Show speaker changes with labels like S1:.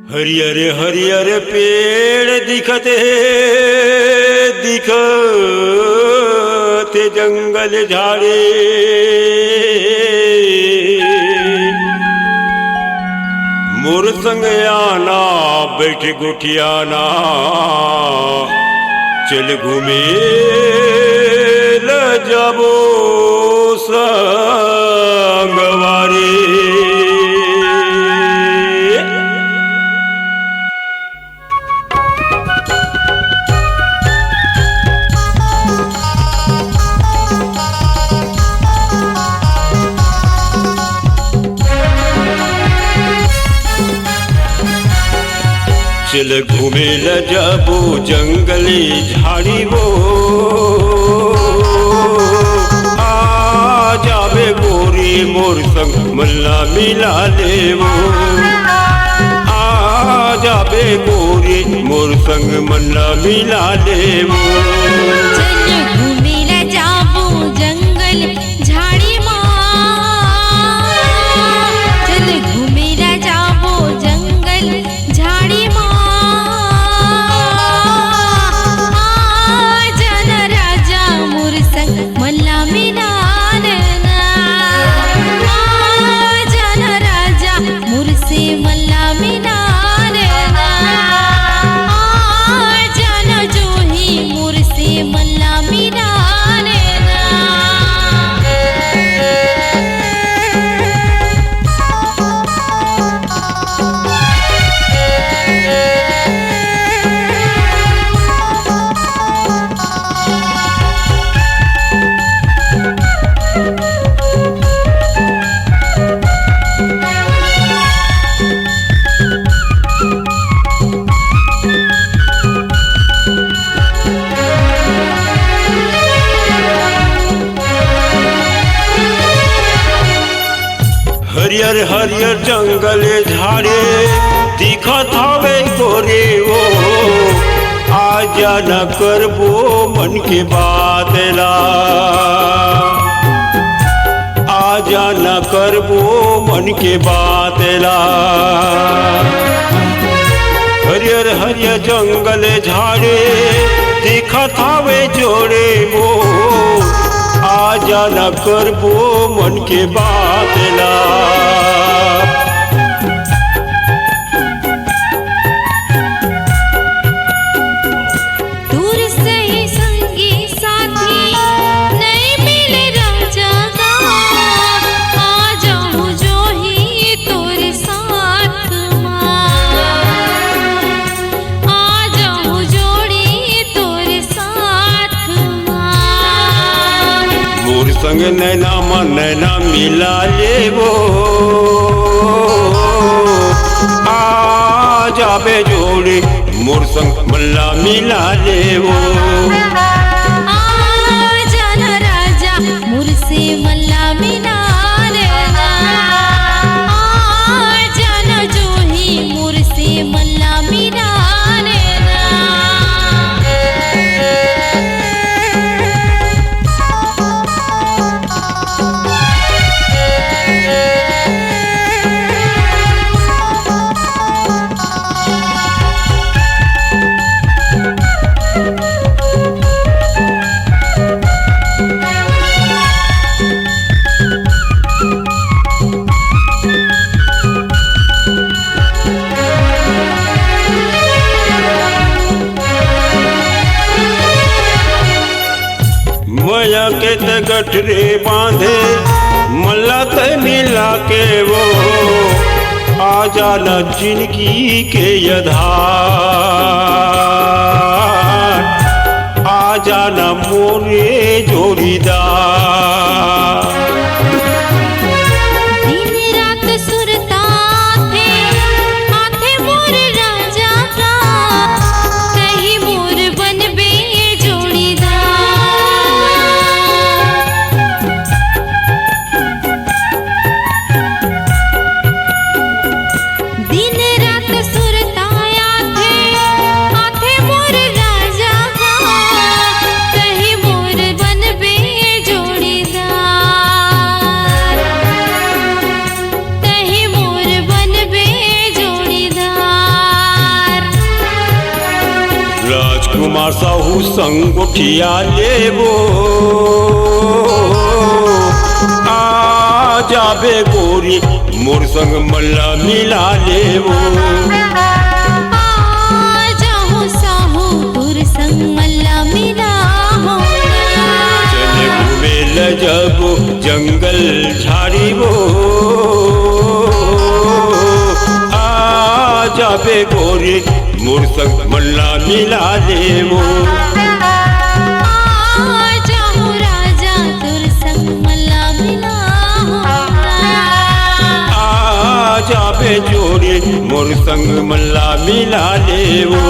S1: हरियर हरियर पेड़ दिखते दिखते जंगल झाड़े, मोर संग आना बैठ गुठियाना, चल घूमे ल जाबो संगवारी। चल घूमे ल जाबो जंगली झाड़ी वो, आ जाबे गोरी मोर संग मल्ला मिला लेवो, आ जाबे गोरी मोर संग मल्ला मिला लेवो।
S2: चल घूमे ल जाबो जंगल झाड़ी मां, चल घूमे ल जाबो जंगल झाड़ी मां।
S1: हरियर हरियर जंगल झाड़े दिखत हवे गोरे वो, आजा न करबो मन के बादला, आजा न करबो मन के बादला। हरियर हरियर जंगल झाड़े दिखत हवे जोड़े वो, आजा न करबो मन के बादला।
S2: दूर से ही संगी साथी नहीं मिले राजा का, आ जाऊं जो ही तोरे साथ मां, आ जाऊं जोड़ी तोरे साथ मां।
S1: मोर संग नैना मन नैना मिला लेवो, आ जाबे जोड़ी मोर संग मल्ला मिला लेवो।
S2: आ जाना राजा मोर से मल्ला मिला लेना, आ जाना जो ही मोर से मल्ला मिला लेना।
S1: मया के त गठरे बांधे मल्ला त मिला के वो, आजा न जिंदगी के आधार, आजा न मोरे जोड़ीदार।
S2: दिन रात सुरता थे आथे मोर राजा का, कहीं मोर बनबे दिन रात सुरताया थे आथे मोर राजा का, कहीं मोर बनबे जोड़ी।
S1: सहु संग उठिया लेवो आ जाबे गोरी मोर संग मल्ला मिला लेवो
S2: आ जाहु साहू तुर संग मल्ला मिला हो
S1: चले घूमे ल जब जंगल झाड़ी वो आ जाबे गोरी मोर संग मल्ला मिला लेवो
S2: आ जाहु राजा तुर संग मल्ला मिला हो
S1: आ जाबे जोरी मोर संग मल्ला मिला लेवो।